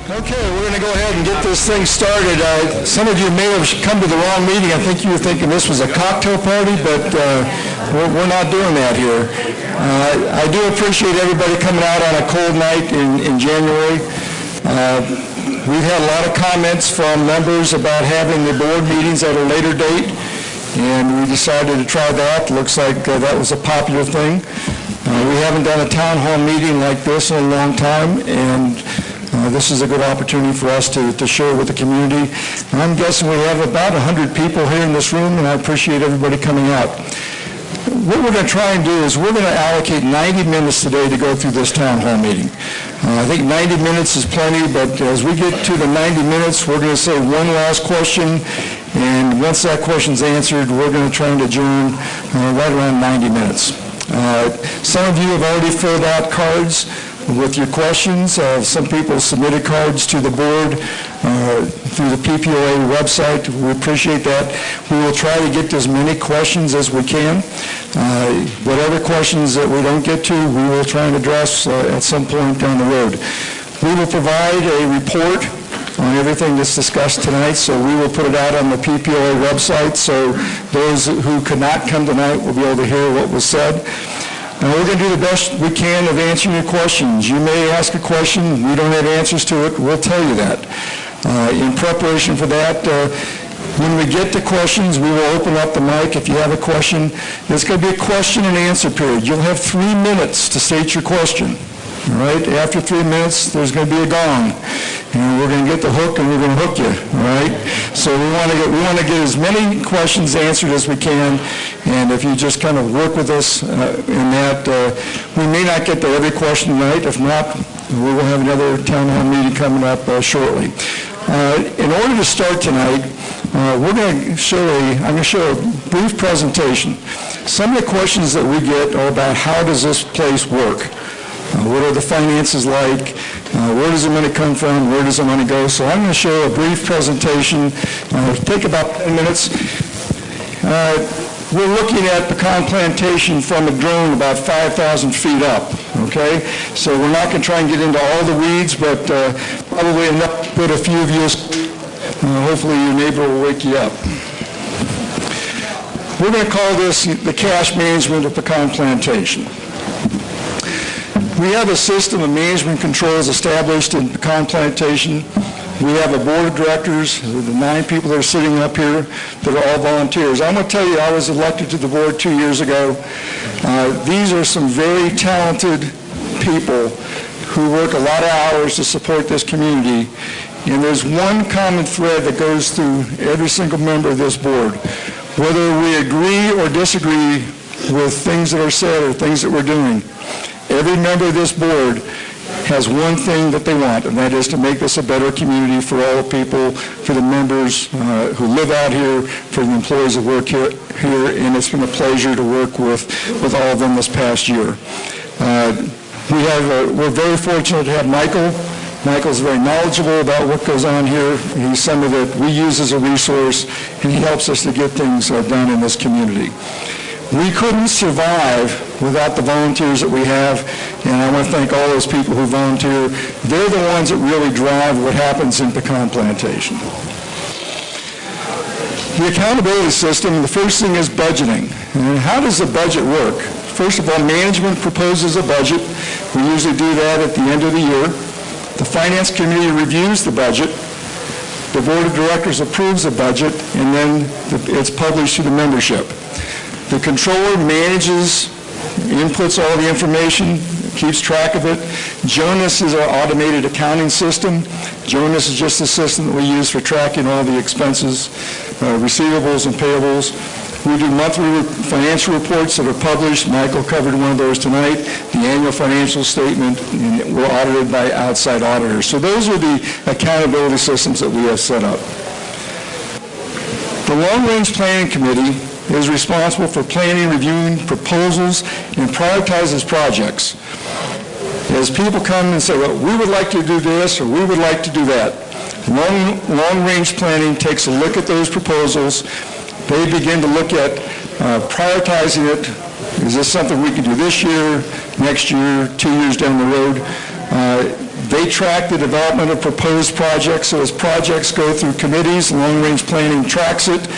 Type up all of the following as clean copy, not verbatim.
Okay, we're going to go ahead and get this thing started. Some of you may have come to the wrong meeting. I think you were thinking this was a cocktail party, but we're not doing that here. I do appreciate everybody coming out on a cold night in January. We've had a lot of comments from members about having the board meetings at a later date, and we decided to try that. Looks like that was a popular thing. We haven't done a town hall meeting like this in a long time, and this is a good opportunity for us to share with the community. And I'm guessing we have about 100 people here in this room, and I appreciate everybody coming out. What we're going to try and do is we're going to allocate 90 minutes today to go through this town hall meeting. I think 90 minutes is plenty, but as we get to the 90 minutes, we're going to say one last question, and once that question's answered, we're going to try and adjourn right around 90 minutes. Some of you have already filled out cards with your questions. Some people submitted cards to the board through the PPOA website. We appreciate that. We will try to get to as many questions as we can. Whatever questions that we don't get to, we will try and address at some point down the road. We will provide a report on everything that's discussed tonight, so we will put it out on the PPOA website, so those who could not come tonight will be able to hear what was said. And we're going to do the best we can of answering your questions. You may ask a question, we don't have answers to it, we'll tell you that. In preparation for that, when we get to questions, we will open up the mic. If you have a question, there's going to be a question and answer period. You'll have 3 minutes to state your question. All right? After 3 minutes, there's going to be a gong. And we're going to get the hook and we're going to hook you. All right? So we want to get as many questions answered as we can. And if you just kind of work with us in that, we may not get to every question tonight. If not, we will have another town hall meeting coming up shortly. In order to start tonight, I'm going to show a brief presentation. Some of the questions that we get are about how does this place work? What are the finances like? Where does the money come from? Where does the money go? So I'm going to show a brief presentation. It'll take about 10 minutes. We're looking at pecan plantation from a drone about 5,000 feet up, okay? So we're not going to try and get into all the weeds, but probably enough to put a few of you asleep. Hopefully your neighbor will wake you up. We're going to call this the cash management of pecan plantation. We have a system of management controls established in pecan plantation. We have a board of directors, the 9 people that are sitting up here that are all volunteers. I'm going to tell you, I was elected to the board 2 years ago. These are some very talented people who work a lot of hours to support this community. And there's one common thread that goes through every single member of this board. Whether we agree or disagree with things that are said or things that we're doing, every member of this board has one thing that they want, and that is to make this a better community for all the people, for the members who live out here, for the employees that work here, and it's been a pleasure to work with all of them this past year. We're very fortunate to have Michael. Michael's very knowledgeable about what goes on here. He's somebody that we use as a resource, and he helps us to get things done in this community. We couldn't survive without the volunteers that we have, and I want to thank all those people who volunteer. They're the ones that really drive what happens in pecan plantation. The accountability system, the first thing is budgeting. And how does the budget work? First of all, management proposes a budget. We usually do that at the end of the year. The finance committee reviews the budget. The board of directors approves the budget, and then it's published to the membership. The controller manages, inputs all the information, keeps track of it. Jonas is our automated accounting system. Jonas is just the system that we use for tracking all the expenses, receivables and payables. We do monthly financial reports that are published. Michael covered one of those tonight. The annual financial statement, and we're audited by outside auditors. So those are the accountability systems that we have set up. The Long-Range Planning Committee is responsible for planning, reviewing proposals, and prioritizes projects. As people come and say, well, we would like to do this, or we would like to do that, long-range planning takes a look at those proposals. They begin to look at prioritizing it. Is this something we can do this year, next year, 2 years down the road? They track the development of proposed projects, so as projects go through committees, long-range planning tracks it,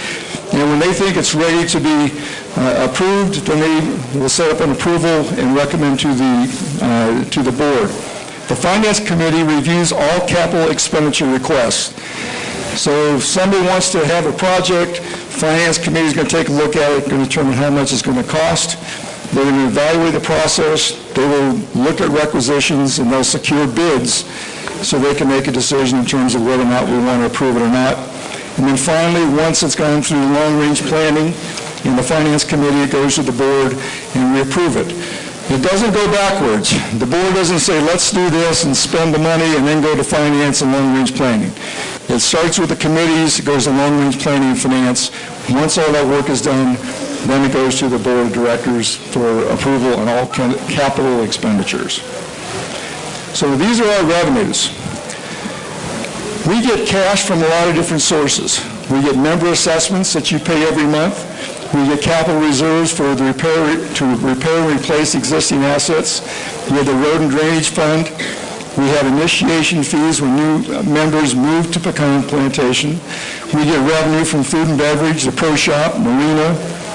and when they think it's ready to be approved, then they will set up an approval and recommend to the board. The Finance Committee reviews all capital expenditure requests. So if somebody wants to have a project, Finance Committee is going to take a look at it, going to determine how much it's going to cost. They're going to evaluate the process. They will look at requisitions, and they'll secure bids so they can make a decision in terms of whether or not we want to approve it or not. And then finally, once it's gone through long-range planning in the Finance Committee, it goes to the board, and we approve it. It doesn't go backwards. The board doesn't say, let's do this and spend the money and then go to finance and long-range planning. It starts with the committees, it goes to long-range planning and finance. Once all that work is done, then it goes to the board of directors for approval on all capital expenditures. So these are our revenues. We get cash from a lot of different sources. We get member assessments that you pay every month. We get capital reserves for the repair and replace existing assets. We have the road and drainage fund. We have initiation fees when new members move to Pecan Plantation. We get revenue from food and beverage, the pro shop, marina,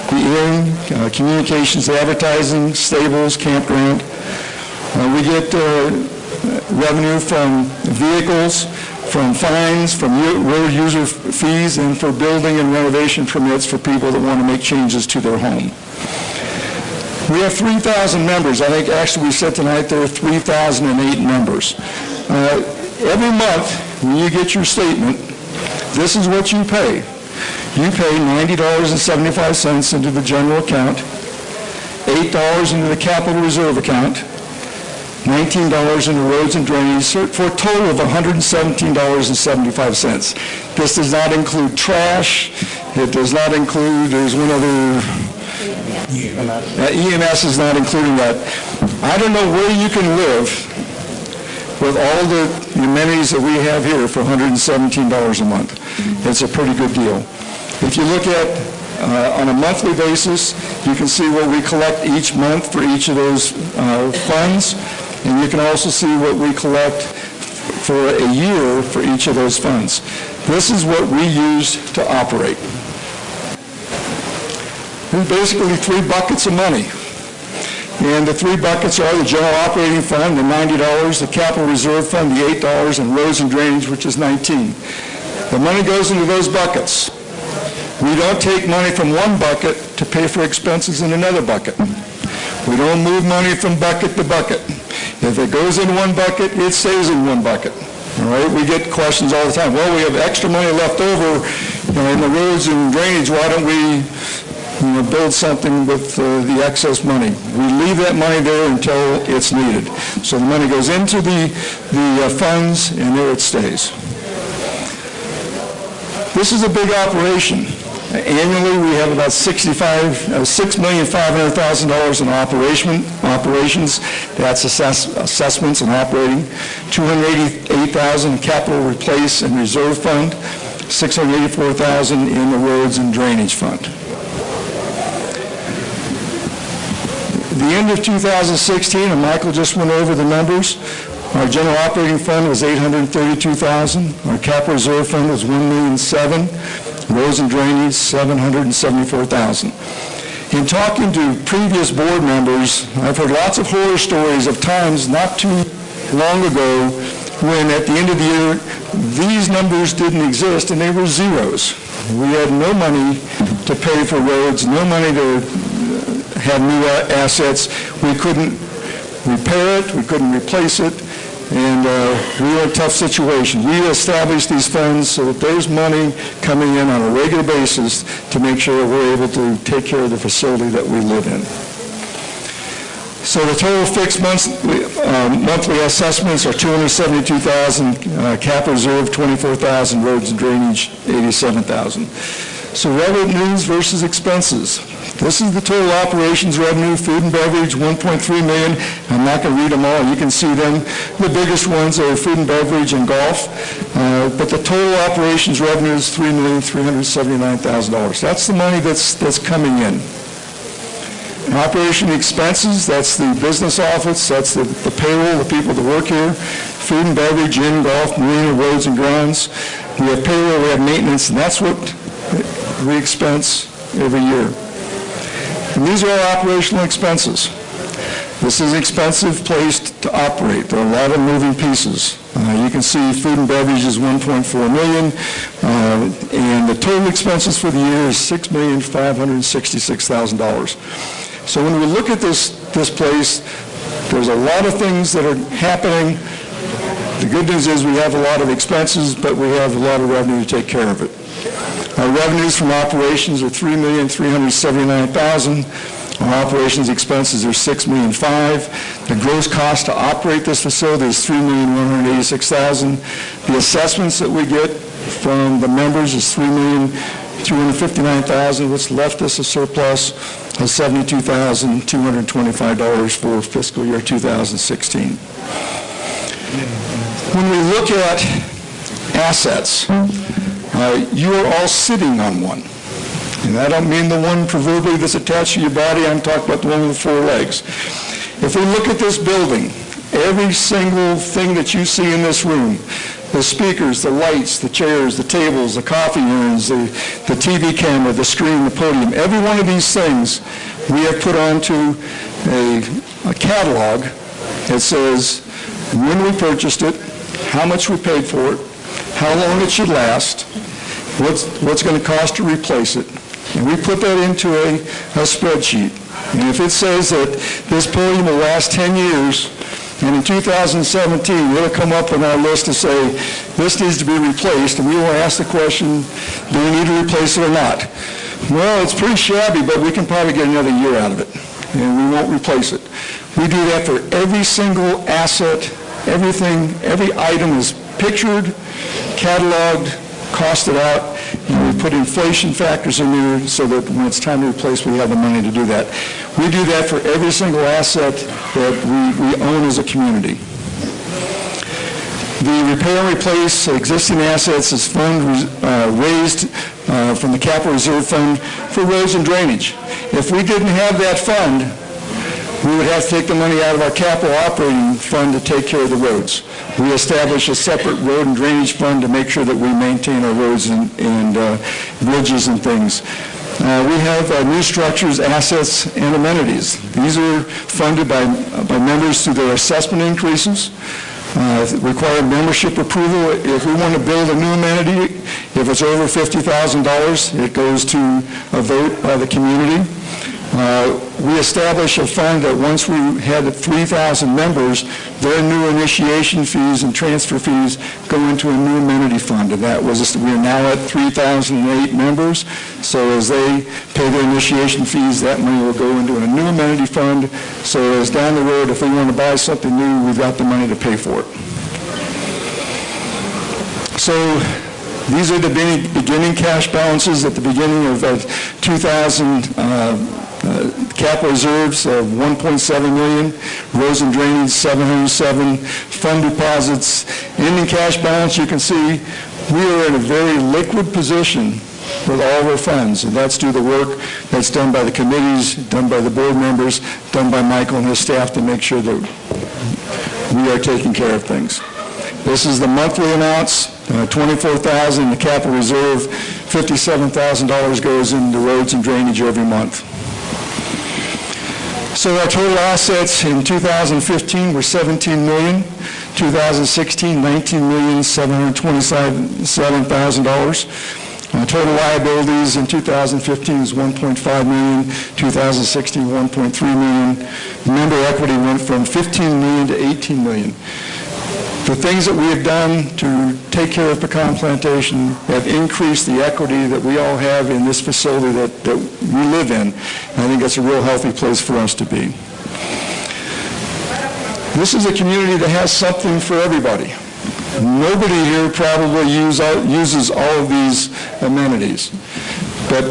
the inn, communications, advertising, stables, campground. We get revenue from vehicles, from fines, from road user fees, and for building and renovation permits for people that want to make changes to their home. We have 3,000 members. I think actually we said tonight there are 3,008 members. Every month when you get your statement, this is what you pay. You pay $90.75 into the general account, $8 into the capital reserve account, $19 in the roads and drainage, for a total of $117.75. This does not include trash. It does not include, there's one other, EMS is not including that. I don't know where you can live with all the amenities that we have here for $117 a month. It's a pretty good deal. If you look at on a monthly basis, you can see what we collect each month for each of those funds. And you can also see what we collect for a year for each of those funds. This is what we use to operate. There's basically 3 buckets of money. And the 3 buckets are the general operating fund, the $90, the capital reserve fund, the $8, and roads and drainage, which is $19. The money goes into those buckets. We don't take money from one bucket to pay for expenses in another bucket. We don't move money from bucket to bucket. If it goes in one bucket, it stays in one bucket. All right? We get questions all the time. Well, we have extra money left over in the roads and drainage. Why don't we build something with the excess money? We leave that money there until it's needed. So the money goes into the funds, and there it stays. This is a big operation. Annually, we have about $6,500,000 in operations. That's assessments and operating. $288,000 in capital replace and reserve fund. $684,000 in the roads and drainage fund. The end of 2016, and Michael just went over the numbers. Our general operating fund was $832,000. Our capital reserve fund was $1,007,000. Roads and drainage, $774,000. In talking to previous board members, I've heard lots of horror stories of times not too long ago when at the end of the year, these numbers didn't exist and they were zeros. We had no money to pay for roads, no money to have new assets. We couldn't repair it, we couldn't replace it, and we were in a tough situation. We established these funds so that there's money coming in on a regular basis to make sure that we're able to take care of the facility that we live in. So the total fixed monthly assessments are $272,000, capital reserve $24,000, roads and drainage $87,000. So revenues versus expenses. This is the total operations revenue, food and beverage, $1.3 million. I'm not going to read them all. You can see them. The biggest ones are food and beverage and golf. But the total operations revenue is $3,379,000. That's the money that's coming in. Operation expenses, that's the business office, that's the payroll, the people that work here. food and beverage, gym, golf, marina, roads and grounds. We have payroll, we have maintenance, and that's what we expense every year. And these are our operational expenses. This is an expensive place to operate. There are a lot of moving pieces. You can see food and beverage is $1.4 million, and the total expenses for the year is $6,566,000. So when we look at this place, there's a lot of things that are happening. The good news is we have a lot of expenses, but we have a lot of revenue to take care of it. Our revenues from operations are $3,379,000. Our operations expenses are $6,500,000. The gross cost to operate this facility is $3,186,000. The assessments that we get from the members is $3,259,000. What's left us a surplus of $72,225 for fiscal year 2016. When we look at assets, you are all sitting on one. And I don't mean the one proverbially that's attached to your body. I'm talking about the one with the 4 legs. If we look at this building, every single thing that you see in this room, the speakers, the lights, the chairs, the tables, the coffee urns, the TV camera, the screen, the podium, every one of these things we have put onto a catalog that says when we purchased it, how much we paid for it, how long it should last, what's going to cost to replace it. And we put that into a spreadsheet. And if it says that this podium will last 10 years, and in 2017 we'll come up on our list to say this needs to be replaced, and we will ask the question, do we need to replace it or not? Well, it's pretty shabby, but we can probably get another year out of it, and we won't replace it. We do that for every single asset, everything, every item is pictured, cataloged, costed out, and we put inflation factors in there so that when it's time to replace, we have the money to do that. We do that for every single asset that we own as a community. The repair and replace existing assets is raised from the capital reserve fund for roads and drainage. If we didn't have that fund, we would have to take the money out of our capital operating fund to take care of the roads. We establish a separate road and drainage fund to make sure that we maintain our roads and bridges and things. We have new structures, assets, and amenities. These are funded by members through their assessment increases. Require membership approval. If we want to build a new amenity, if it's over $50,000, it goes to a vote by the community. We established a fund that once we had 3,000 members, their new initiation fees and transfer fees go into a new amenity fund. And that was, we are now at 3,008 members. So as they pay their initiation fees, that money will go into a new amenity fund. So as down the road, if we want to buy something new, we've got the money to pay for it. So these are the beginning cash balances at the beginning of 2000. Capital reserves of $1.7 million, roads and drainage 707, fund deposits, ending cash balance. You can see we are in a very liquid position with all of our funds, and that's due to the work that's done by the committees, done by the board members, done by Michael and his staff to make sure that we are taking care of things. This is the monthly amounts, $24,000 in the capital reserve, $57,000 goes into roads and drainage every month. So our total assets in 2015 were $17 million, 2016 $19,727,000. Total liabilities in 2015 is $1.5 million, 2016 $1.3 million. Member equity went from $15 million to $18 million. The things that we have done to take care of pecan plantation have increased the equity that we all have in this facility that we live in. And I think that's a real healthy place for us to be. This is a community that has something for everybody. Nobody here probably uses all of these amenities, but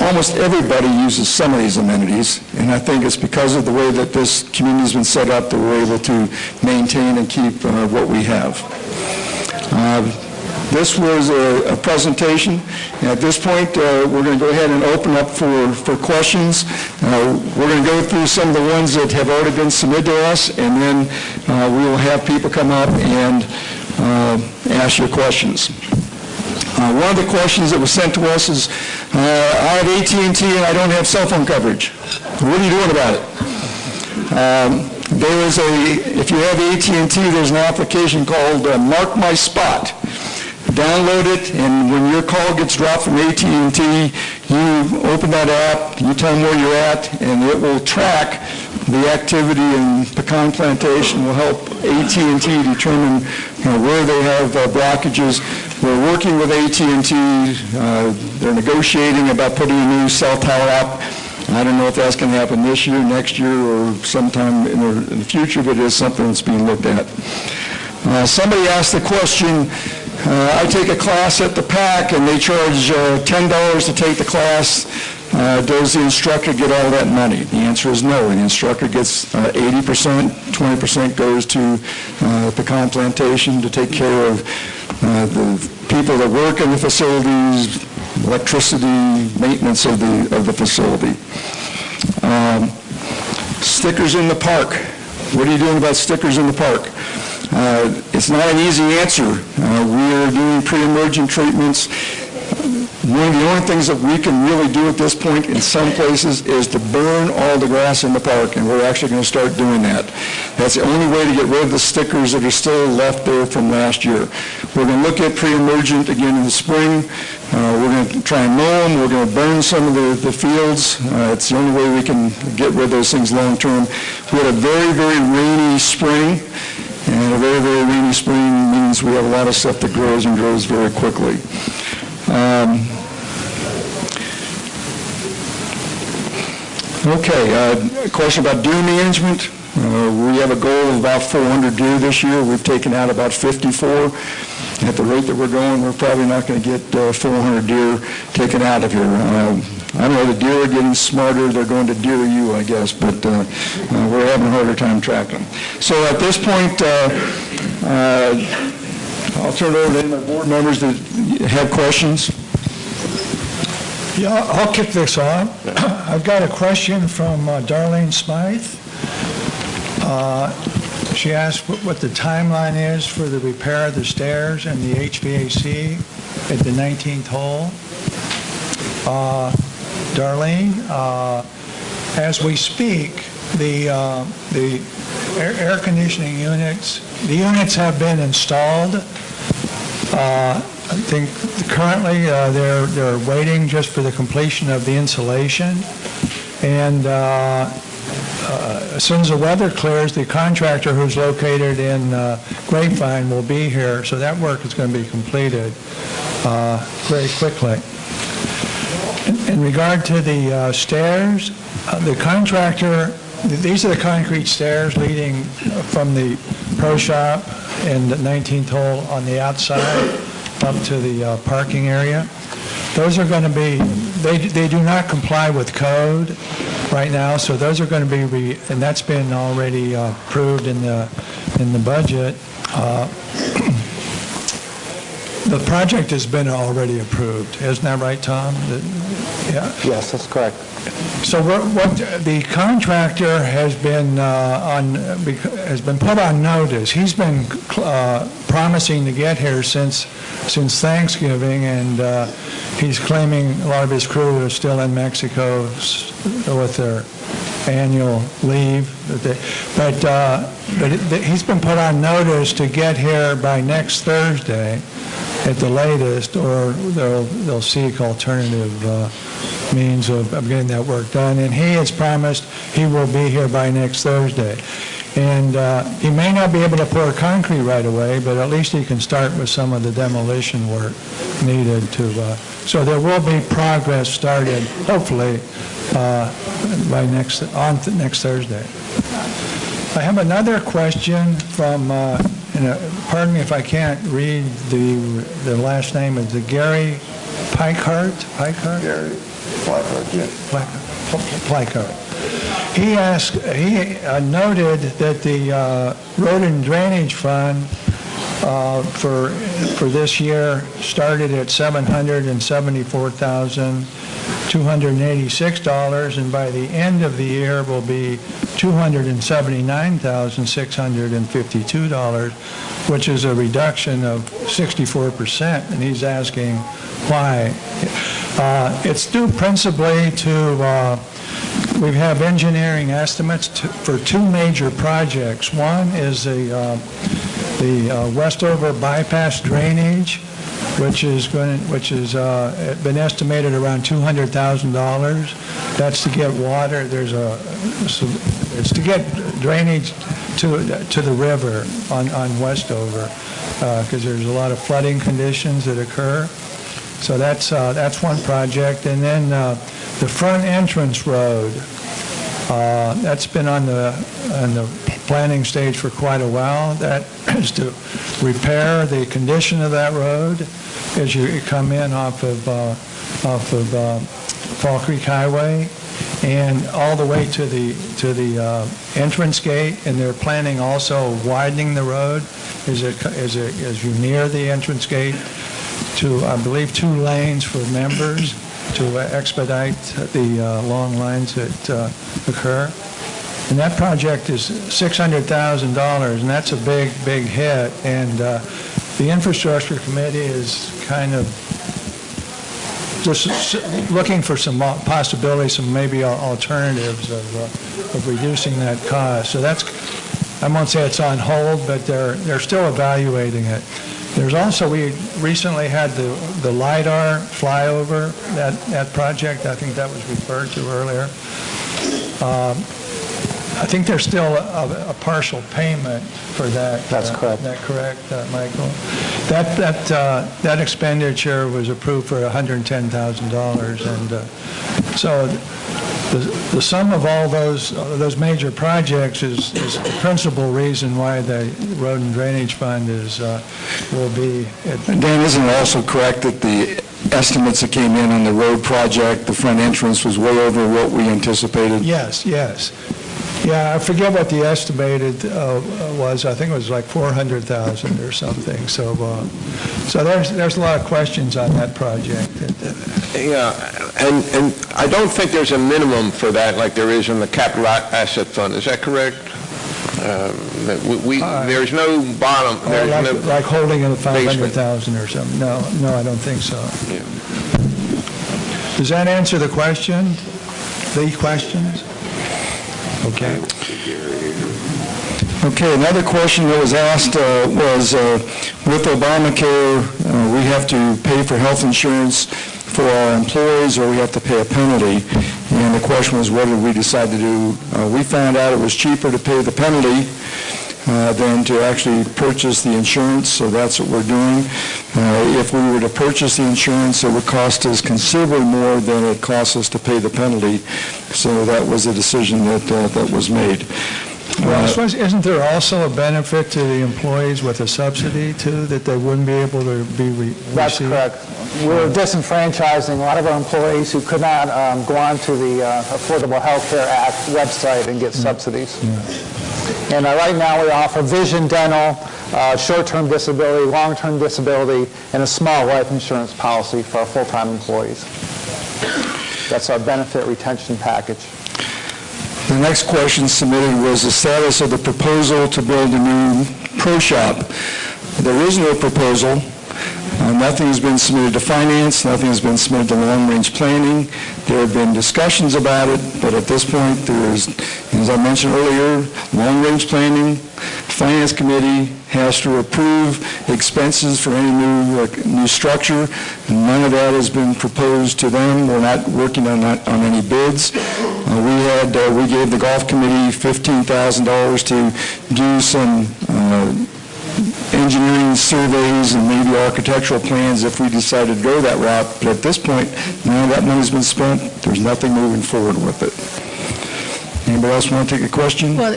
almost everybody uses some of these amenities, and I think it's because of the way that this community has been set up that we're able to maintain and keep what we have. This was a presentation. And at this point, we're going to go ahead and open up for questions. We're going to go through some of the ones that have already been submitted to us, and then we will have people come up and ask your questions. One of the questions that was sent to us is, I have AT&T and I don't have cell phone coverage. What are you doing about it? If you have AT&T, there's an application called Mark My Spot. Download it, and when your call gets dropped from AT&T, you open that app, you tell them where you're at, and it will track the activity in pecan plantation, will help AT&T determine where they have blockages. We're working with AT&T. They're negotiating about putting a new cell tower up. I don't know if that's going to happen this year, next year, or sometime in the future, but it is something that's being looked at. Somebody asked the question, I take a class at the PAC and they charge $10 to take the class. Does the instructor get all that money? The answer is no. The instructor gets 80%, 20% goes to pecan plantation to take care of the people that work in the facilities, electricity, maintenance of the facility. Stickers in the park. What are you doing about stickers in the park? It's not an easy answer. We are doing pre-emergent treatments. One of the only things that we can really do at this point in some places is to burn all the grass in the park, and we're actually going to start doing that. That's the only way to get rid of the stickers that are still left there from last year. We're going to look at pre-emergent again in the spring. We're going to try and mow them. We're going to burn some of the fields. It's the only way we can get rid of those things long term. We had a very, very rainy spring, and a very, very rainy spring means we have a lot of stuff that grows and grows very quickly. A question about deer management. We have a goal of about 400 deer this year. We've taken out about 54. At the rate that we're going, we're probably not going to get 400 deer taken out of here. I know the deer are getting smarter. They're going to deer you, I guess, but we're having a harder time tracking them. So at this point, I'll turn it over to any of my board members that have questions. Yeah, I'll kick this off. I've got a question from Darlene Smythe. She asked what the timeline is for the repair of the stairs and the HVAC at the 19th hole. Darlene, as we speak, the air conditioning units, the units have been installed. I think currently they're waiting just for the completion of the insulation, and as soon as the weather clears, the contractor who's located in Grapevine will be here, so that work is going to be completed very quickly. In regard to the stairs, the contractor, these are the concrete stairs leading from the pro shop in the 19th hole on the outside up to the parking area. Those are going to be, they do not comply with code right now, so those are going to be, and that's been already approved in the budget. The project has been already approved, isn't that right, Tom? Yeah. Yes, that's correct. So what the contractor has been put on notice. He's been promising to get here since Thanksgiving, and he's claiming a lot of his crew is still in Mexico with their annual leave. But he's been put on notice to get here by next Thursday at the latest, or they'll seek alternative means of getting that work done. And he has promised he will be here by next Thursday. And he may not be able to pour concrete right away, but at least he can start with some of the demolition work needed to. So there will be progress started, hopefully, by next Thursday. I have another question from. Pardon me if I can't read the last name. Is it Gary Pikehart? Gary Pikehart, yeah. Pikehart. He noted that the Road and Drainage Fund for this year started at $774,286, and by the end of the year will be $279,652, which is a reduction of 64%, and he's asking why. It's due principally to we have engineering estimates for two major projects. One is the Westover bypass drainage, which has been estimated around $200,000. That's to get water. It's to get drainage to the river on Westover because there's a lot of flooding conditions that occur. So that's one project, and then the front entrance road. That's been on the planning stage for quite a while. That is to repair the condition of that road as you come in off of Fall Creek Highway, and all the way to the entrance gate. And they're planning also widening the road as you near the entrance gate to, I believe, 2 lanes for members to expedite the long lines that occur. And that project is $600,000, and that's a big hit. And the Infrastructure Committee is kind of just looking for some possibilities, some maybe alternatives of reducing that cost. So that's, I won't say it's on hold, but they're still evaluating it. There's also, we recently had the LIDAR flyover, that project. I think that was referred to earlier. I think there's still a partial payment for that. That's correct. Is that correct, Michael? That expenditure was approved for $110,000, and so the sum of all those major projects is the principal reason why the Road and Drainage Fund will be. Dan, isn't it also correct that the estimates that came in on the road project, the front entrance was way over what we anticipated? Yes. Yeah, I forget what the estimated was. I think it was like 400,000 or something. So there's a lot of questions on that project. Yeah, and I don't think there's a minimum for that like there is in the capital asset fund. Is that correct? There's no bottom. There's like holding it at 500,000 or something. No, I don't think so. Yeah. Does that answer the question? The questions? Okay. Okay, another question that was asked was with Obamacare, we have to pay for health insurance for our employees, or we have to pay a penalty. And the question was, what did we decide to do? We found out it was cheaper to pay the penalty than to actually purchase the insurance, so that's what we're doing. If we were to purchase the insurance, it would cost us considerably more than it costs us to pay the penalty. So that was a decision that was made. Well, isn't there also a benefit to the employees with a subsidy, too, that they wouldn't be able to be received? That's correct. We're disenfranchising a lot of our employees who could not go on to the Affordable Health Care Act website and get subsidies. Yeah. And right now we offer vision, dental, short-term disability, long-term disability, and a small life insurance policy for our full-time employees. That's our benefit retention package. The next question submitted was the status of the proposal to build a new pro shop. There is no proposal. Nothing has been submitted to finance. Nothing has been submitted to long-range planning. There have been discussions about it, but at this point there is, as I mentioned earlier, long-range planning. Finance Committee has to approve expenses for any new structure. None of that has been proposed to them. We're not working on any bids. We gave the Golf Committee $15,000 to do some engineering surveys and maybe architectural plans if we decided to go that route. But at this point, now that money's been spent, there's nothing moving forward with it. Anybody else want to take a question? Well,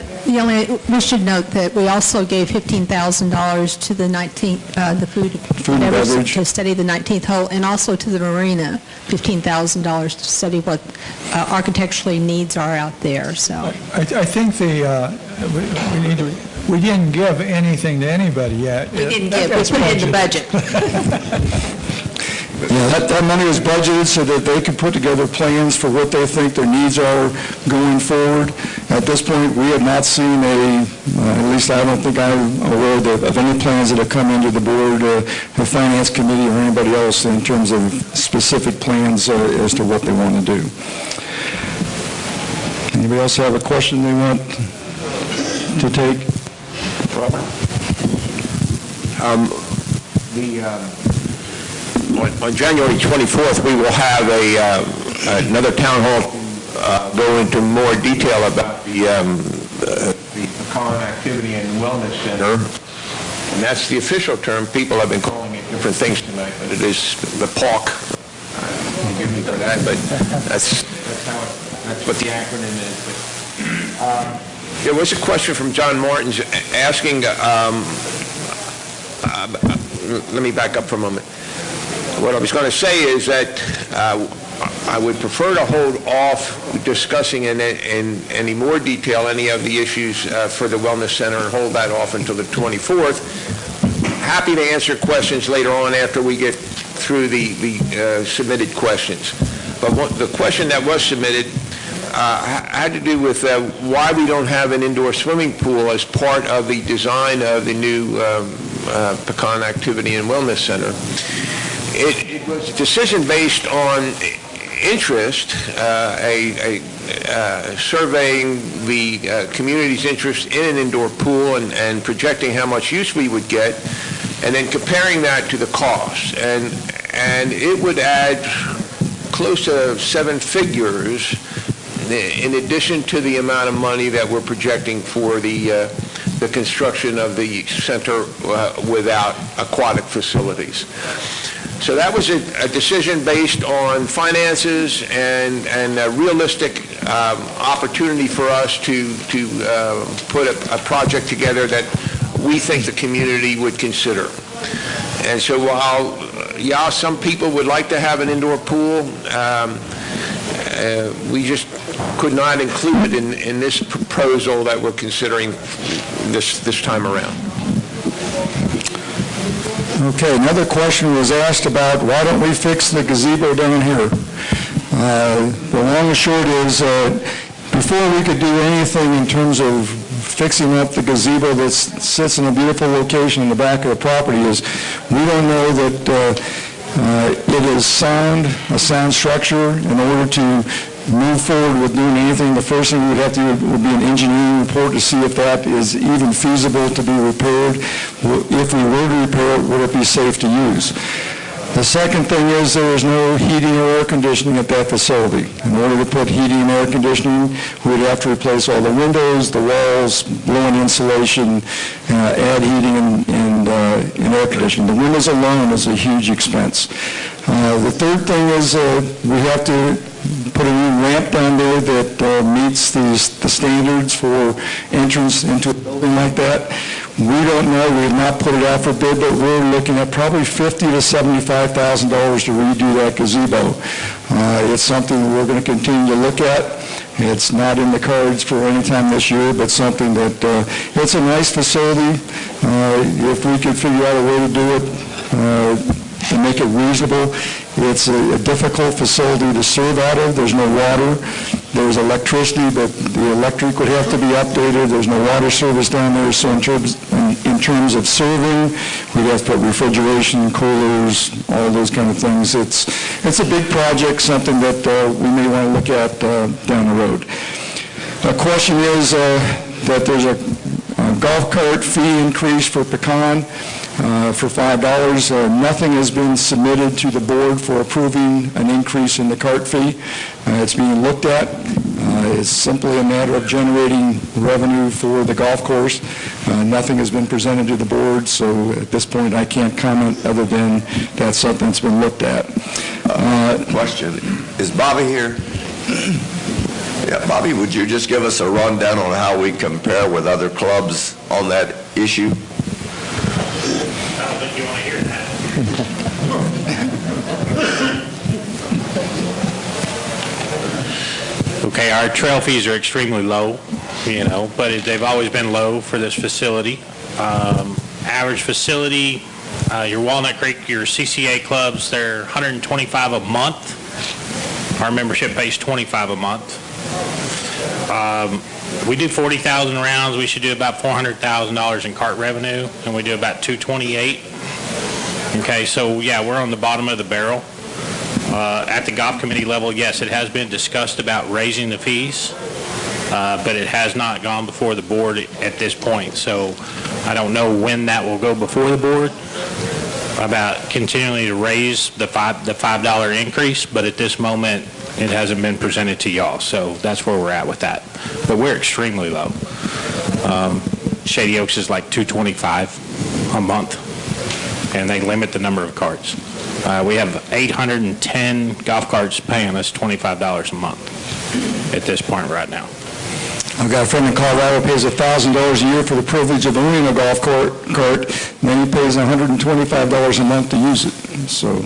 we should note that we also gave $15,000 to the 19th, the food and beverage to study the 19th hole, and also to the marina, $15,000 to study what architecturally needs are out there. So I think we need to We didn't give anything to anybody yet. We didn't give, we put it in the budget. Yeah, that money was budgeted so that they could put together plans for what they think their needs are going forward. At this point, we have not seen at least I don't think I'm aware of any plans that have come into the board, the finance committee, or anybody else in terms of specific plans as to what they want to do. Anybody else have a question they want to take? Robert? On January 24th, we will have another town hall go into more detail about the Pecan Activity and Wellness Center, and that's the official term. People have been calling it different things tonight, but it is the PAWC. Forgive me for that, but that's what the acronym is. But, there was a question from John Martins asking. Let me back up for a moment. What I was going to say is that I would prefer to hold off discussing in any more detail any of the issues for the Wellness Center and hold that off until the 24th. Happy to answer questions later on after we get through the submitted questions. But the question that was submitted had to do with why we don't have an indoor swimming pool as part of the design of the new Pecan Activity and Wellness Center. It was a decision based on interest, surveying the community's interest in an indoor pool and projecting how much use we would get, and then comparing that to the cost. And it would add close to 7 figures in addition to the amount of money that we're projecting for the construction of the center without aquatic facilities. So that was a decision based on finances and a realistic opportunity for us to put a project together that we think the community would consider. And so while, yeah, some people would like to have an indoor pool, we just could not include it in this proposal that we're considering this time around. Okay, another question was asked about why don't we fix the gazebo down here? The long and short is, before we could do anything in terms of fixing up the gazebo that sits in a beautiful location in the back of the property, is we don't know that it is a sound structure. In order to move forward with doing anything, the first thing we would have to do would be an engineering report to see if that is even feasible to be repaired. If we were to repair it, would it be safe to use? The second thing is there is no heating or air conditioning at that facility. In order to put heating and air conditioning, we'd have to replace all the windows, the walls, blow-in insulation, add heating and air conditioning. The windows alone is a huge expense. The third thing is we have to put a new ramp down there that meets the standards for entrance into a building like that. We don't know. We have not put it out for bid, but we're looking at probably $50,000 to $75,000 to redo that gazebo. It's something that we're going to continue to look at. It's not in the cards for any time this year, but something that it's a nice facility. If we could figure out a way to do it and make it reasonable. It's a difficult facility to serve out of. There's no water. There's electricity, but the electric would have to be updated. There's no water service down there, so in terms of serving, we'd have to put refrigeration, coolers, all those kind of things. It's a big project, something that we may want to look at down the road. The question is that there's a golf cart fee increase for Pecan for $5. Nothing has been submitted to the board for approving an increase in the cart fee. It's being looked at. It's simply a matter of generating revenue for the golf course. Nothing has been presented to the board, so at this point I can't comment other than that's something that's been looked at. Question. Is Bobby here? Yeah, Bobby, would you just give us a rundown on how we compare with other clubs on that issue? I don't think you want to hear that. Okay, our trail fees are extremely low. but they've always been low for this facility. Average facility, your Walnut Creek, your CCA clubs, they're $125 a month. Our membership pays $25 a month. We do 40,000 rounds. We should do about $400,000 in cart revenue, and we do about 228. Okay, so yeah, we're on the bottom of the barrel. At the golf committee level, yes, it has been discussed about raising the fees, but it has not gone before the board at this point. So I don't know when that will go before the board about continually to raise the $5 increase, but at this moment, it hasn't been presented to y'all. So that's where we're at with that. But we're extremely low. Shady Oaks is like $225 a month, and they limit the number of carts. We have 810 golf carts paying us $25 a month at this point right now. I've got a friend in Colorado who pays $1,000 a year for the privilege of owning a golf cart, and then he pays $125 a month to use it. So,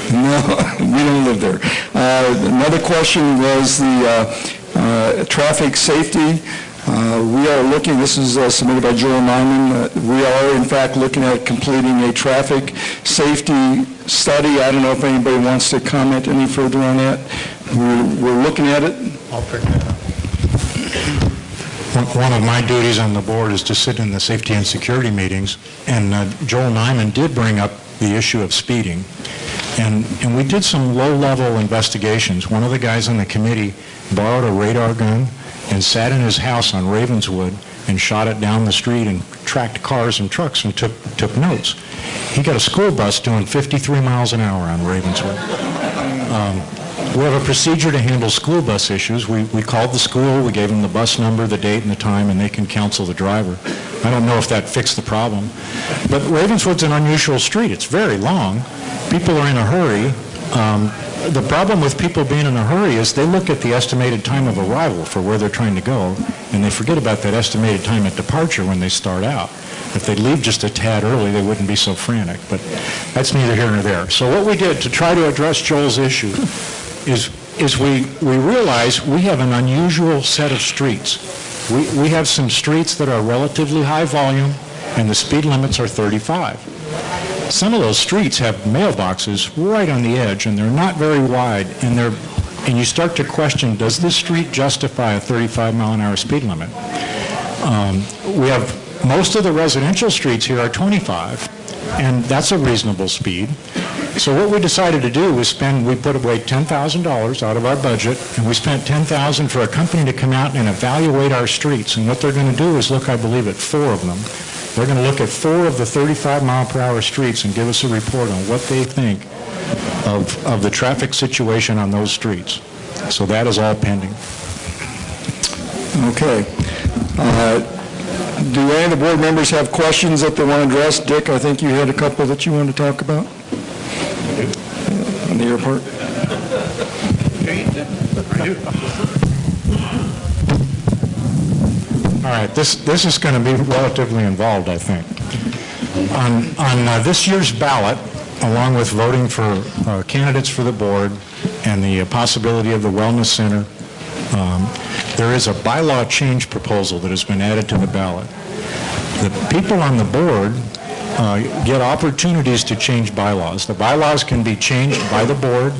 no, we don't live there. Another question was the traffic safety. We are looking, this is submitted by Joel Nyman, we are in fact looking at completing a traffic safety study. I don't know if anybody wants to comment any further on that. We're looking at it. I'll pick that up. One of my duties on the board is to sit in the safety and security meetings, and Joel Nyman did bring up the issue of speeding. And we did some low-level investigations. One of the guys on the committee borrowed a radar gun and sat in his house on Ravenswood and shot it down the street and tracked cars and trucks and took notes. He got a school bus doing 53 miles an hour on Ravenswood. We have a procedure to handle school bus issues. We called the school, we gave them the bus number, the date, and the time, and they can counsel the driver. I don't know if that fixed the problem. But Ravenswood's an unusual street. It's very long. People are in a hurry. The problem with people being in a hurry is they look at the estimated time of arrival for where they're trying to go, and they forget about that estimated time at departure when they start out. If they leave just a tad early, they wouldn't be so frantic, but that's neither here nor there. So what we did to try to address Joel's issue is we realize we have an unusual set of streets. We have some streets that are relatively high volume, and the speed limits are 35. Some of those streets have mailboxes right on the edge, and they're not very wide, and you start to question, does this street justify a 35-mile-an-hour speed limit? We have most of the residential streets here are 25, and that's a reasonable speed. So what we decided to do was we put away $10,000 out of our budget, and we spent $10,000 for a company to come out and evaluate our streets. And what they're going to do is look, I believe, at 4 of them. They're going to look at 4 of the 35-mile-per-hour streets and give us a report on what they think of the traffic situation on those streets. So that is all pending. Okay. Do any of the board members have questions that they want to address? Dick, I think you had a couple that you wanted to talk about on the airport. All right, this is going to be relatively involved, I think. On this year's ballot, along with voting for candidates for the board and the possibility of the Wellness Center, there is a bylaw change proposal that has been added to the ballot. The people on the board get opportunities to change bylaws. The bylaws can be changed by the board.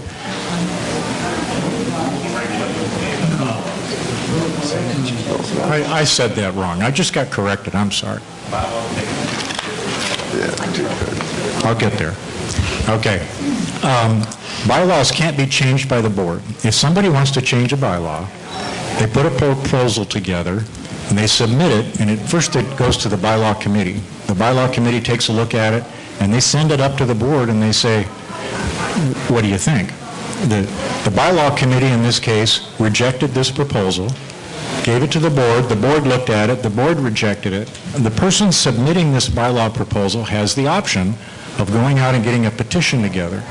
I said that wrong. I just got corrected. I'm sorry. I'll get there. Okay. Bylaws can't be changed by the board. If somebody wants to change a bylaw, they put a proposal together, and they submit it, and first it goes to the bylaw committee. The bylaw committee takes a look at it, and they send it up to the board, and they say, what do you think? The bylaw committee, in this case, rejected this proposal, gave it to the board looked at it, the board rejected it. And the person submitting this bylaw proposal has the option of going out and getting a petition together.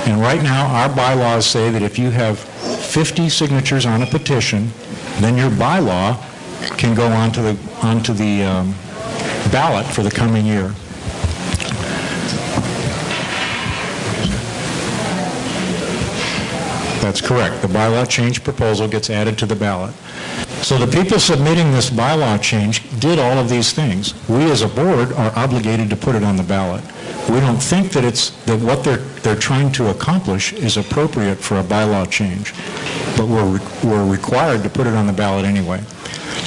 And right now, our bylaws say that if you have 50 signatures on a petition, then your bylaw can go onto the ballot for the coming year. That's correct. The bylaw change proposal gets added to the ballot. So the people submitting this bylaw change did all of these things. We as a board are obligated to put it on the ballot. We don't think that what they're trying to accomplish is appropriate for a bylaw change, but we're required to put it on the ballot anyway.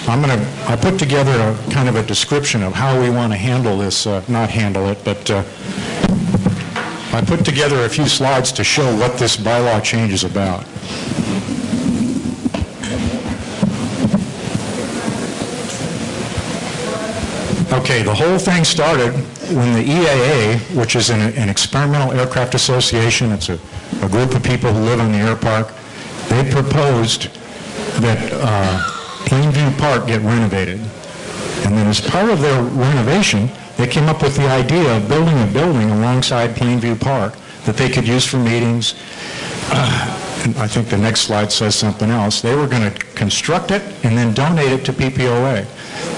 I put together a kind of a description of how we want to handle this, not handle it, but I put together a few slides to show what this bylaw change is about. Okay, the whole thing started when the EAA, which is an experimental aircraft association, it's a group of people who live on the air park, they proposed that Plainview Park get renovated. And then as part of their renovation, they came up with the idea of building a building alongside Plainview Park that they could use for meetings. And I think the next slide says something else. They were going to construct it and then donate it to PPOA.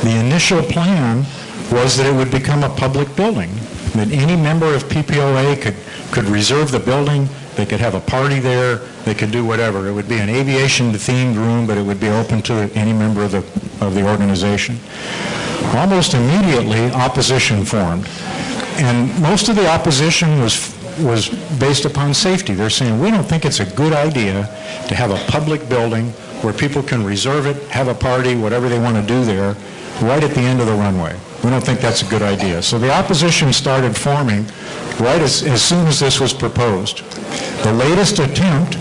The initial plan was that it would become a public building, that any member of PPOA could reserve the building, they could have a party there, they could do whatever. It would be an aviation-themed room, but it would be open to any member of the organization. Almost immediately, opposition formed. And most of the opposition was based upon safety. They're saying, we don't think it's a good idea to have a public building where people can reserve it, have a party, whatever they want to do there, right at the end of the runway. We don't think that's a good idea. So the opposition started forming right as soon as this was proposed. The latest attempt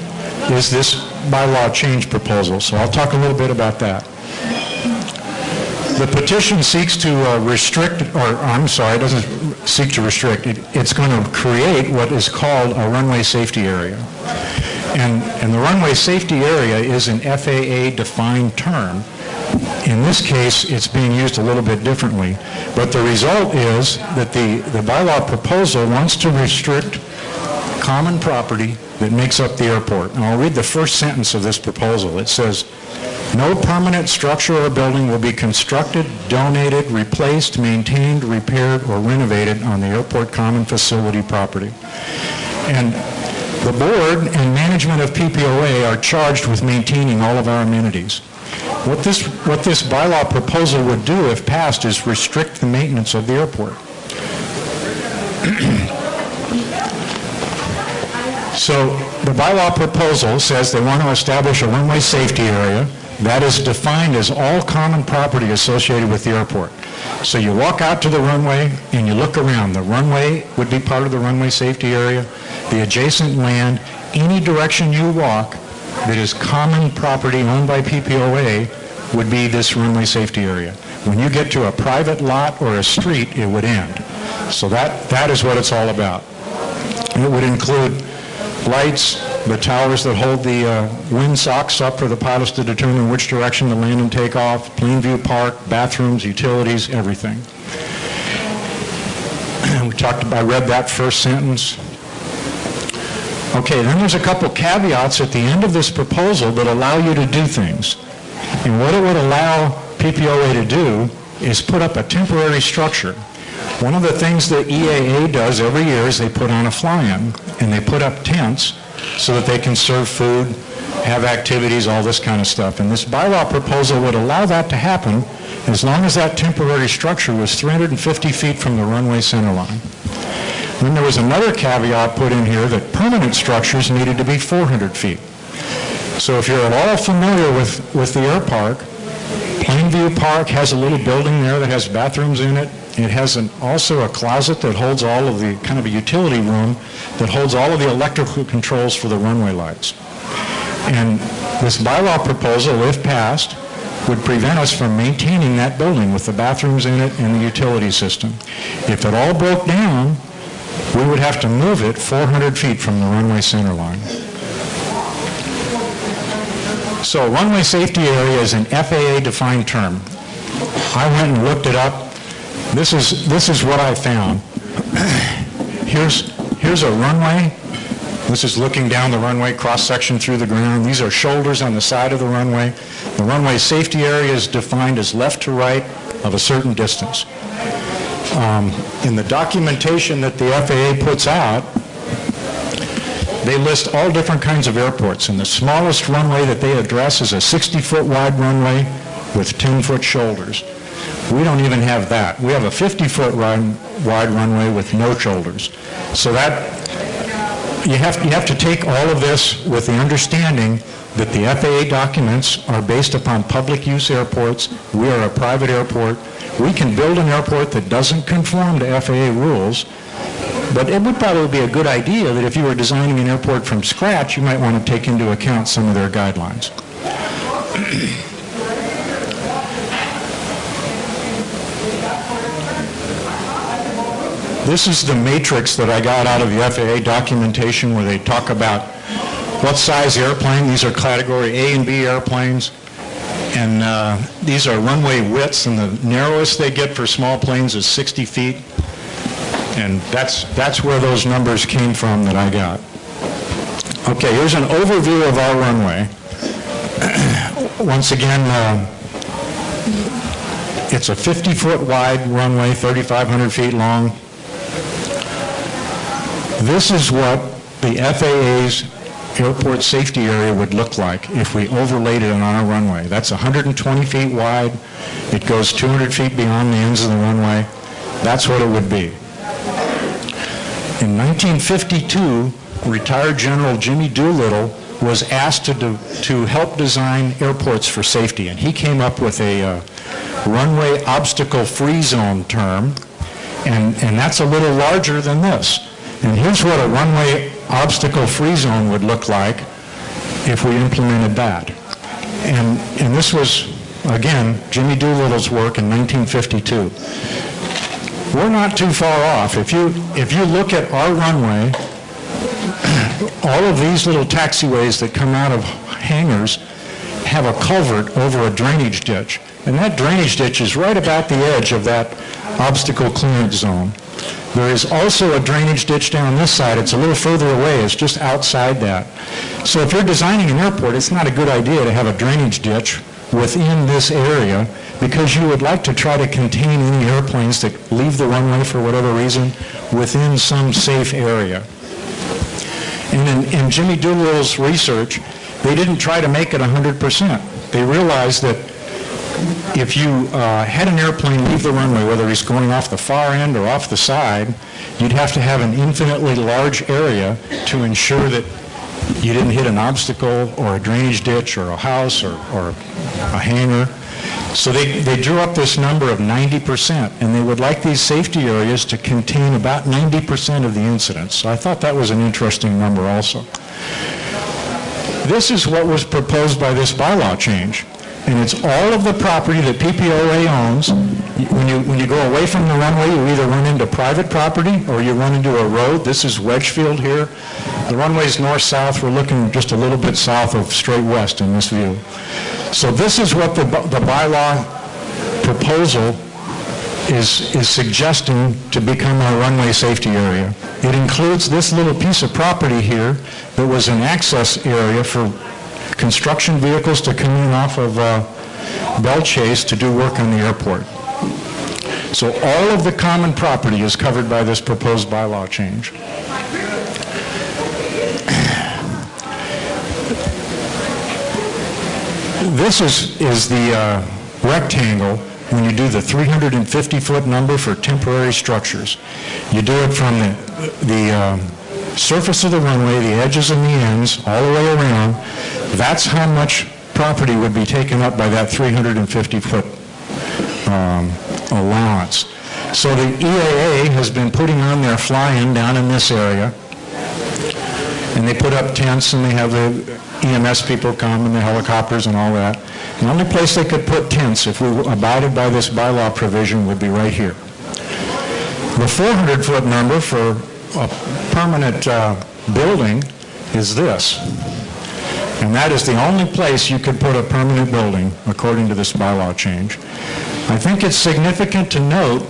is this bylaw change proposal, so I'll talk a little bit about that. The petition seeks to restrict, or I'm sorry, it doesn't seek to restrict, it's going to create what is called a runway safety area. And the runway safety area is an FAA-defined term. In this case, it's being used a little bit differently, but the result is that the bylaw proposal wants to restrict common property that makes up the airport. And I'll read the first sentence of this proposal. It says, no permanent structure or building will be constructed, donated, replaced, maintained, repaired, or renovated on the airport common facility property. And the board and management of PPOA are charged with maintaining all of our amenities. What this bylaw proposal would do, if passed, is restrict the maintenance of the airport. So the bylaw proposal says they want to establish a runway safety area that is defined as all common property associated with the airport. So you walk out to the runway and you look around. The runway would be part of the runway safety area. The adjacent land, any direction you walk that is common property owned by PPOA would be this runway safety area. When you get to a private lot or a street, it would end. So that is what it's all about. It would include lights, the towers that hold the wind socks up for the pilots to determine which direction to land and take off, Plainview Park, bathrooms, utilities, everything. I read that first sentence. Okay, then there's a couple caveats at the end of this proposal that allow you to do things. And what it would allow PPOA to do is put up a temporary structure. One of the things that EAA does every year is they put on a fly-in, and they put up tents so that they can serve food, have activities, all this kind of stuff. And this bylaw proposal would allow that to happen as long as that temporary structure was 350 feet from the runway center line. Then there was another caveat put in here that permanent structures needed to be 400 feet. So if you're at all familiar with the air park, Plainview Park has a little building there that has bathrooms in it. It has also a closet that holds all of the, kind of a utility room, that holds all of the electrical controls for the runway lights. And this bylaw proposal, if passed, would prevent us from maintaining that building with the bathrooms in it and the utility system. If it all broke down, we would have to move it 400 feet from the runway center line. So runway safety area is an FAA-defined term. I went and looked it up. This is what I found. Here's a runway. This is looking down the runway, cross-section through the ground. These are shoulders on the side of the runway. The runway safety area is defined as left to right of a certain distance. In the documentation that the FAA puts out, they list all different kinds of airports, and the smallest runway that they address is a 60-foot wide runway with 10-foot shoulders. We don't even have that. We have a 50-foot wide runway with no shoulders. So that, you have to take all of this with the understanding that the FAA documents are based upon public use airports. We are a private airport. We can build an airport that doesn't conform to FAA rules, but it would probably be a good idea that if you were designing an airport from scratch, you might want to take into account some of their guidelines. This is the matrix that I got out of the FAA documentation where they talk about what size airplane. These are category A and B airplanes. And these are runway widths, and the narrowest they get for small planes is 60 feet. And that's where those numbers came from that I got. Okay, here's an overview of our runway. Once again, it's a 50-foot wide runway, 3,500 feet long. This is what the FAA's airport safety area would look like if we overlaid it on our runway. That's 120 feet wide. It goes 200 feet beyond the ends of the runway. That's what it would be. In 1952, retired General Jimmy Doolittle was asked to help design airports for safety, and he came up with a runway obstacle-free zone term, and that's a little larger than this. And here's what a runway obstacle-free zone would look like if we implemented that. And this was, again, Jimmy Doolittle's work in 1952. We're not too far off. If you look at our runway, all of these little taxiways that come out of hangars have a culvert over a drainage ditch. And that drainage ditch is right about the edge of that obstacle clearance zone. There is also a drainage ditch down this side. It's a little further away. It's just outside that. So if you're designing an airport, it's not a good idea to have a drainage ditch within this area, because you would like to try to contain any airplanes that leave the runway for whatever reason within some safe area. And in Jimmy Doolittle's research, they didn't try to make it 100%. They realized that if you had an airplane leave the runway, whether he's going off the far end or off the side, you'd have to have an infinitely large area to ensure that you didn't hit an obstacle or a drainage ditch or a house or a hangar. So they drew up this number of 90%, and they would like these safety areas to contain about 90% of the incidents. So I thought that was an interesting number also. This is what was proposed by this bylaw change. And it's all of the property that PPOA owns. When you go away from the runway, you either run into private property or you run into a road. This is Wedgefield here. The runway's north-south. We're looking just a little bit south of straight west in this view. So this is what the bylaw proposal is suggesting to become our runway safety area. It includes this little piece of property here that was an access area for construction vehicles to come in off of Bell Chase to do work on the airport. So all of the common property is covered by this proposed bylaw change. This is the rectangle when you do the 350-foot number for temporary structures. You do it from the surface of the runway, the edges and the ends, all the way around. That's how much property would be taken up by that 350-foot allowance. So the EAA has been putting on their fly-in down in this area, and they put up tents, and they have the EMS people come, and the helicopters and all that. The only place they could put tents, if we abided by this bylaw provision, would be right here. The 400-foot number for a permanent building is this. And that is the only place you could put a permanent building, according to this bylaw change. I think it's significant to note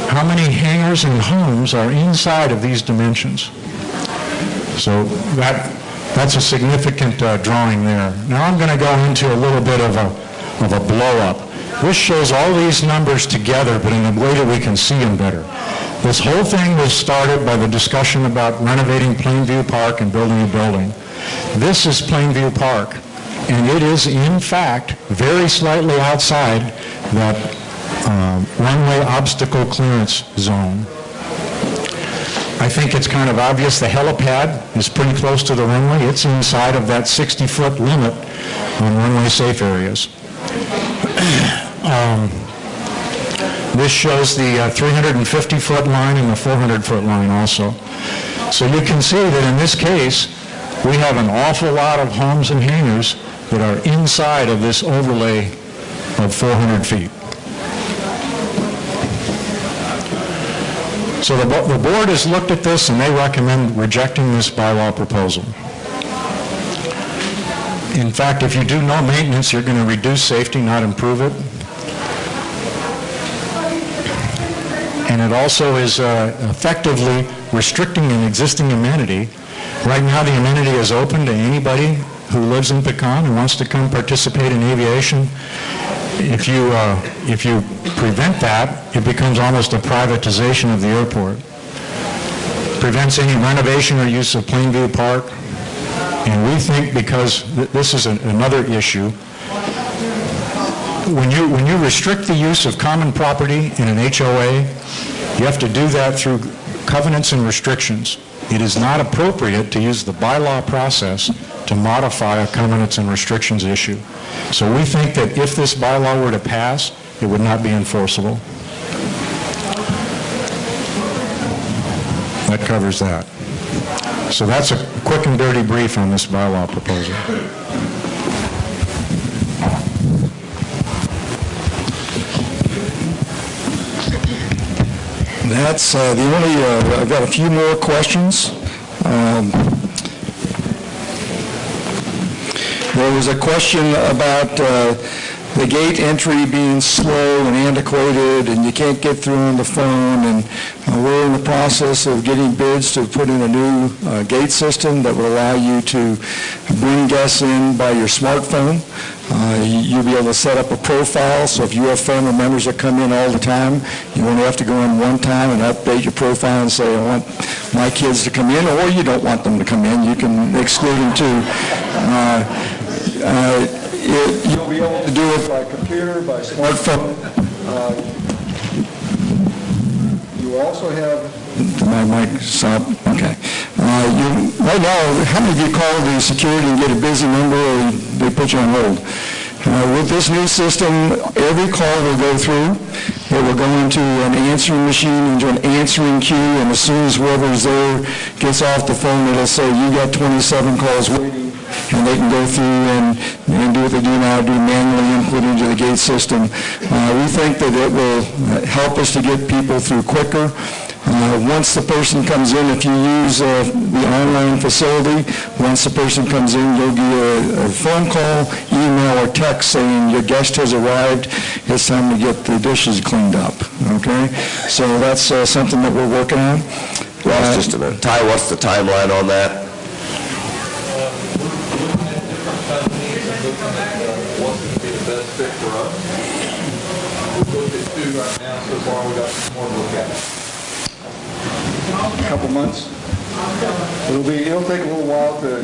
how many hangars and homes are inside of these dimensions. So that's a significant drawing there. Now I'm going to go into a little bit of a blow-up. This shows all these numbers together, but in a way that we can see them better. This whole thing was started by the discussion about renovating Plainview Park and building a building. This is Plainview Park. and it is in fact very slightly outside that runway obstacle clearance zone. I think it's kind of obvious the helipad is pretty close to the runway. It's inside of that 60-foot limit on runway safe areas. This shows the 350-foot line and the 400-foot line also. So you can see that in this case, we have an awful lot of homes and hangars that are inside of this overlay of 400 feet. So the board has looked at this and they recommend rejecting this bylaw proposal. In fact, if you do no maintenance, you're going to reduce safety, not improve it. And it also is effectively restricting an existing amenity. Right now, the amenity is open to anybody who lives in Pecan and wants to come participate in aviation. If you prevent that, it becomes almost a privatization of the airport. Prevents any renovation or use of Plainview Park. And we think, because this is another issue, when you restrict the use of common property in an HOA, you have to do that through covenants and restrictions. It is not appropriate to use the bylaw process to modify a covenants and restrictions issue. So we think that if this bylaw were to pass, it would not be enforceable. That covers that. So that's a quick and dirty brief on this bylaw proposal. That's the only, I've got a few more questions. There was a question about the gate entry being slow and antiquated, and you can't get through on the phone, and we're in the process of getting bids to put in a new gate system that will allow you to bring guests in by your smartphone. You'll be able to set up a profile, so if you have family members that come in all the time, you only have to go in one time and update your profile and say, I want my kids to come in, or you don't want them to come in. You can exclude them too. You'll be able to do it by computer, by smartphone. You also have... My mic stop? Okay. Right now, how many of you call the security and get a busy number, or they put you on hold? With this new system, every call will go through. It will go into an answering machine, into an answering queue, and as soon as whoever's there gets off the phone, it'll say, you got 27 calls waiting, and they can go through and do what they do now, do manually input into the gate system. We think that it will help us to get people through quicker. Once the person comes in, if you use the online facility, once the person comes in, you'll get a phone call, email, or text saying your guest has arrived. It's time to get the dishes cleaned up. Okay? So that's something that we're working on. Ross, just a minute. Ty, what's the timeline on that? What's going to be the best fit for us? We've looked at two right now. So far, we got more to look at. A couple months. It'll take a little while to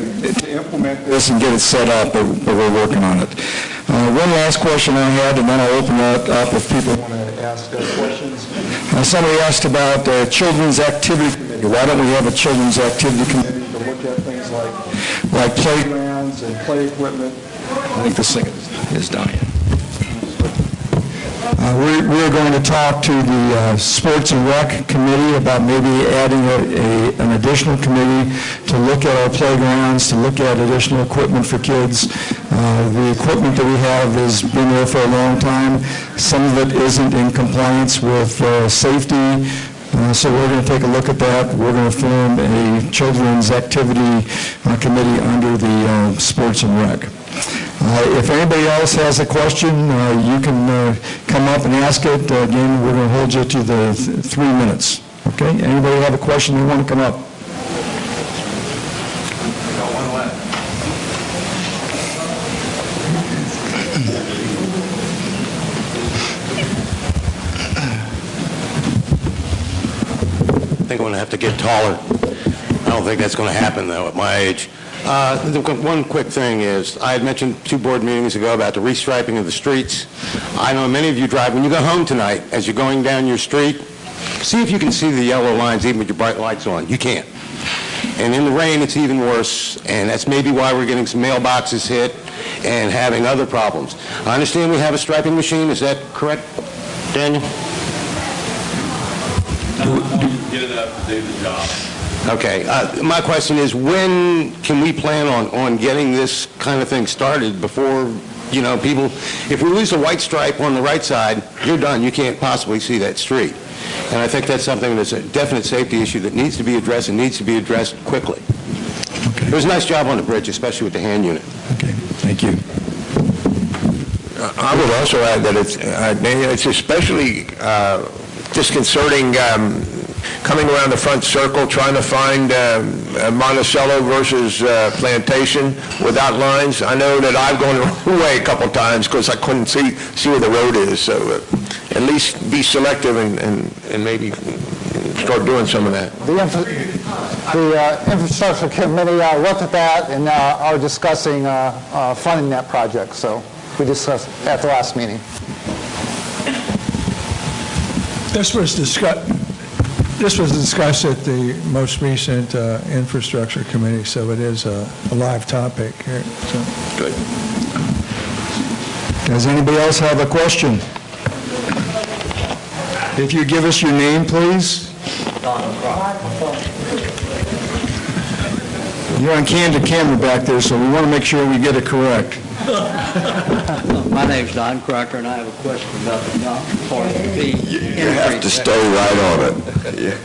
implement this and get it set up, but we're working on it. One last question I had, and then I'll open that up if people want to ask questions. Somebody asked about Children's Activity Committee. Why don't we have a Children's Activity Committee to look at things like playgrounds and play equipment? I think this thing is dying. We're going to talk to the Sports and Rec Committee about maybe adding an additional committee to look at our playgrounds, to look at additional equipment for kids. The equipment that we have has been there for a long time. Some of it isn't in compliance with safety. So we're going to take a look at that. We're going to form a Children's Activity Committee under the Sports and Rec. If anybody else has a question, you can come up and ask it. Again, we're going to hold you to the 3 minutes. Okay? Anybody have a question they want to come up? I think I'm going to have to get taller. I don't think that's going to happen, though, at my age. One quick thing is, I had mentioned 2 board meetings ago about the restriping of the streets. I know many of you drive, when you go home tonight, as you're going down your street, see if you can see the yellow lines even with your bright lights on. You can't. And in the rain, it's even worse, and that's maybe why we're getting some mailboxes hit and having other problems. I understand we have a striping machine. Is that correct, Daniel? Get it up to do the job. Okay. My question is, when can we plan on getting this kind of thing started before, people, if we lose a white stripe on the right side, you're done. You can't possibly see that street. And I think that's something that's a definite safety issue that needs to be addressed and needs to be addressed quickly. Okay. It was a nice job on the bridge, especially with the hand unit. Okay, thank you. I would also add that it's especially disconcerting coming around the front circle, trying to find Monticello versus Plantation without lines. I know that I've gone the wrong way a couple of times because I couldn't see where the road is. So at least be selective and maybe start doing some of that. The Infrastructure Committee looked at that and are discussing funding that project. So we discussed at the last meeting. This was discussed at the most recent Infrastructure Committee, so it is a live topic here. So. Good. Does anybody else have a question? If you give us your name, please. You're on candid camera back there, so we want to make sure we get it correct. My name's Don Crocker, and I have a question about the golf part fee. You have to stay right on it. Yeah.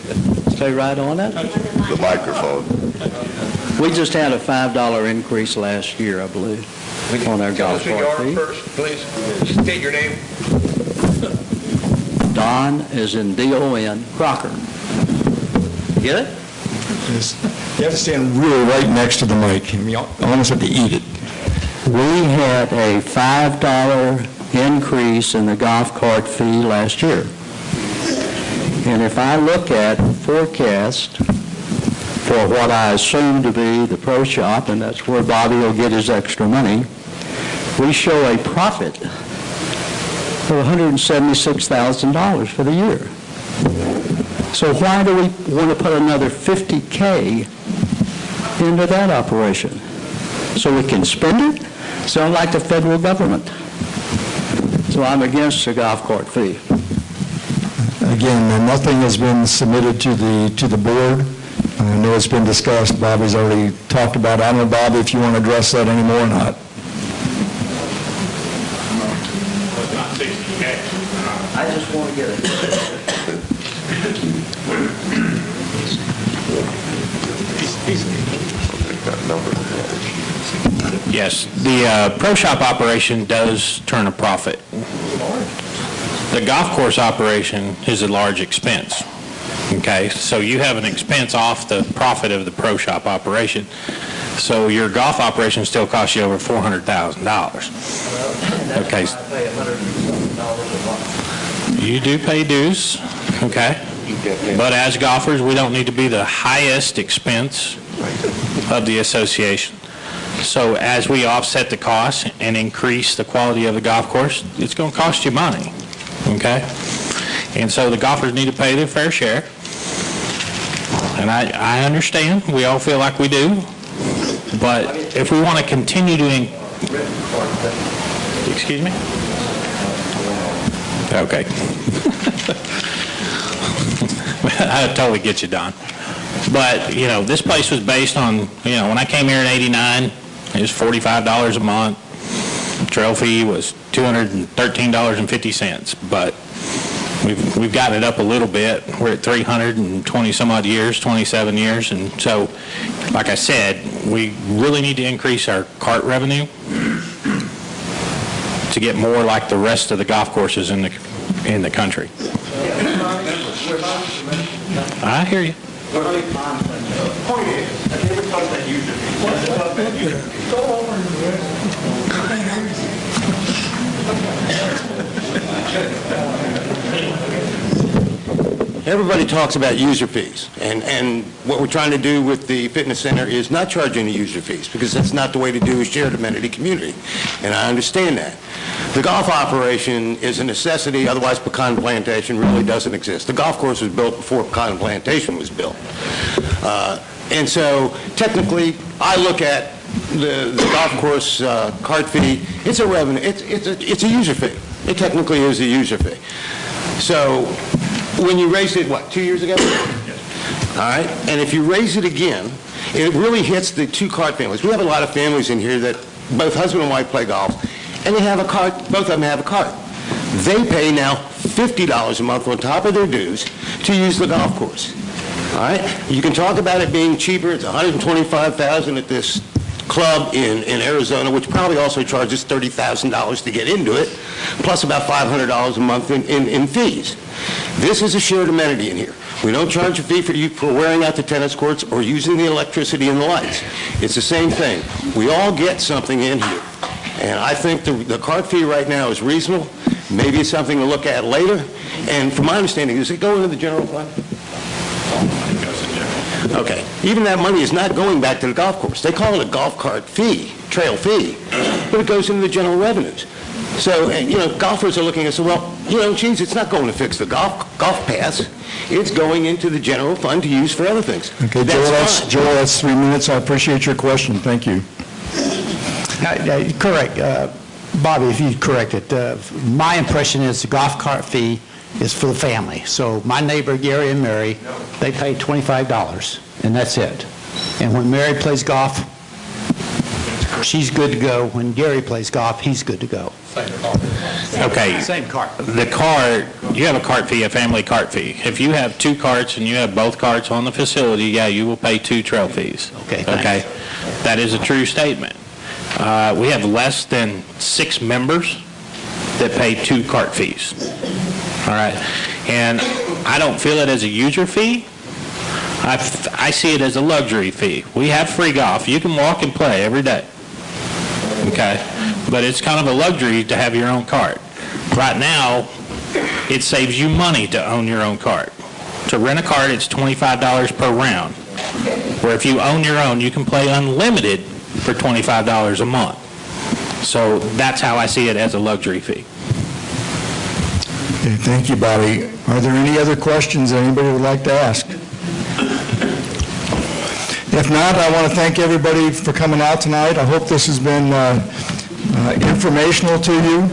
Stay right on it? The microphone. We just had a $5 increase last year, I believe, on our golf cart fee. First, please. State your name. Don is in D-O-N, Crocker. Get it? You have to stand really right next to the mic, and you almost have to eat it. We had a $5 increase in the golf cart fee last year. And if I look at forecast for what I assume to be the pro shop, and that's where Bobby will get his extra money, we show a profit of $176,000 for the year. So why do we want to put another $50K into that operation? So we can spend it? Sound like the federal government. So I'm against the golf cart fee. Again, nothing has been submitted to the board. I know it's been discussed. Bobby's already talked about it. I don't know, Bobby, if you want to address that anymore or not. I just want to get it. Yes, the pro shop operation does turn a profit. The golf course operation is a large expense. Okay, so you have an expense off the profit of the pro shop operation. So your golf operation still costs you over $400,000. Okay. You do pay dues, okay? But as golfers, we don't need to be the highest expense of the association. So as we offset the cost and increase the quality of the golf course, it's going to cost you money, okay? And so the golfers need to pay their fair share. And I understand, we all feel like we do, but if we want to continue to... Excuse me? Okay. I totally get you, Don. But, this place was based on, when I came here in '89, it was $45 a month. Trail fee was $213.50. But we've gotten it up a little bit. We're at 320 some odd years, 27 years. And so, like I said, we really need to increase our cart revenue to get more like the rest of the golf courses in the country. I hear you. Everybody talks about user fees, and what we're trying to do with the fitness center is not charge any user fees, because that's not the way to do a shared amenity community, and I understand that. The golf operation is a necessity, otherwise Pecan Plantation really doesn't exist. The golf course was built before Pecan Plantation was built. And so technically, I look at the golf course cart fee, it's a revenue, it's a user fee. It technically is a user fee. So when you raised it, what, 2 years ago? Yes. All right, and if you raise it again, it really hits the two cart families. We have a lot of families in here that both husband and wife play golf, and they have a cart, both of them have a cart. They pay now $50 a month on top of their dues to use the golf course. All right, you can talk about it being cheaper. It's $125,000 at this club in Arizona, which probably also charges $30,000 to get into it, plus about $500 a month in fees. This is a shared amenity in here. We don't charge a fee for you for wearing out the tennis courts or using the electricity and the lights. It's the same thing. We all get something in here. And I think the cart fee right now is reasonable. Maybe it's something to look at later. And from my understanding, does it go into the general fund? Okay. Even that money is not going back to the golf course. They call it a golf cart fee, trail fee, but it goes into the general revenues. So, golfers are looking and say, well, geez, it's not going to fix the golf paths. It's going into the general fund to use for other things. Okay, Joel, that's 3 minutes. I appreciate your question. Thank you. Correct. Bobby, if you correct it, my impression is the golf cart fee is for the family. So my neighbor, Gary and Mary, they pay $25, and that's it. And when Mary plays golf, she's good to go. When Gary plays golf, he's good to go. Okay. Same cart. The cart, you have a cart fee, a family cart fee. If you have two carts and you have both carts on the facility, yeah, you will pay two trail fees. Okay, okay? That is a true statement. We have less than 6 members that pay 2 cart fees. All right? And I don't feel it as a user fee. I see it as a luxury fee. We have free golf. You can walk and play every day. Okay? But it's kind of a luxury to have your own cart. Right now, it saves you money to own your own cart. To rent a cart, it's $25 per round. Where if you own your own, you can play unlimited for $25 a month. So that's how I see it as a luxury fee. Okay, thank you, Bobby. Are there any other questions that anybody would like to ask? If not, I want to thank everybody for coming out tonight. I hope this has been informational to you.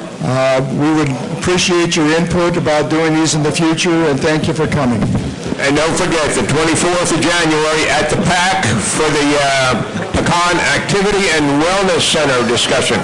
We would appreciate your input about doing these in the future, and thank you for coming. And don't forget, the 24th of January at the PAC for the Pecan Activity and Wellness Center discussion.